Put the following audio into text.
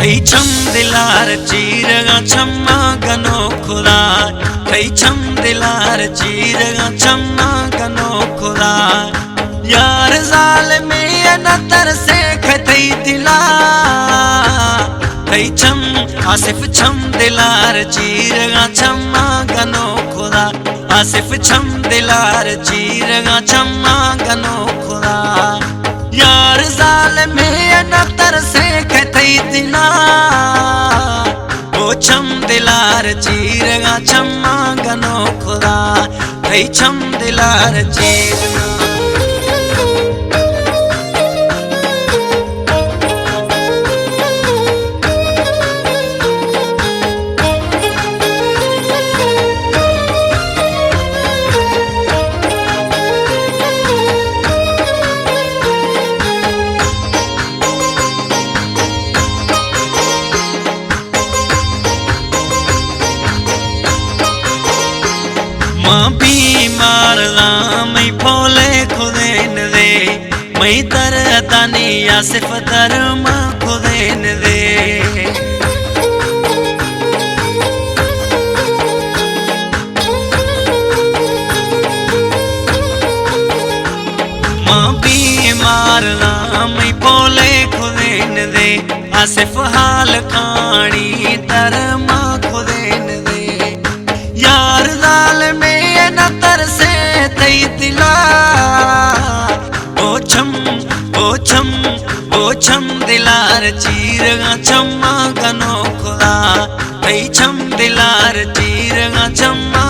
थई छम दिलार चीरगा छम्मा गनो खुदा थई छम दिलार चीरगा छम्मा गनो खुदा यार जाल में न तरसे खई दिला थई छम आसिफ छम दिलार चीरगा छम्मा गनो खुदा आसिफ छम दिलार चीरगा छम्मा गनो खुदा यार जाल में न तरसे खई दिला ओ छम दिलार चीरगा छम्मा गनो खुदा थई छम दिलार चीरगा मां बीमार मैं फोले खुदेन दे मैं तर तानी आसिफ तर मां खुदेन दे मां बीमार मैं फोले खुदेन दे आसिफ हाल खानी तर मां खुदेन दे यार दाल में तरसे तई दिला ओ छम दिलार चीरगा छम्मा गनो खुदा थई छम दिलार चीरगा छम्मा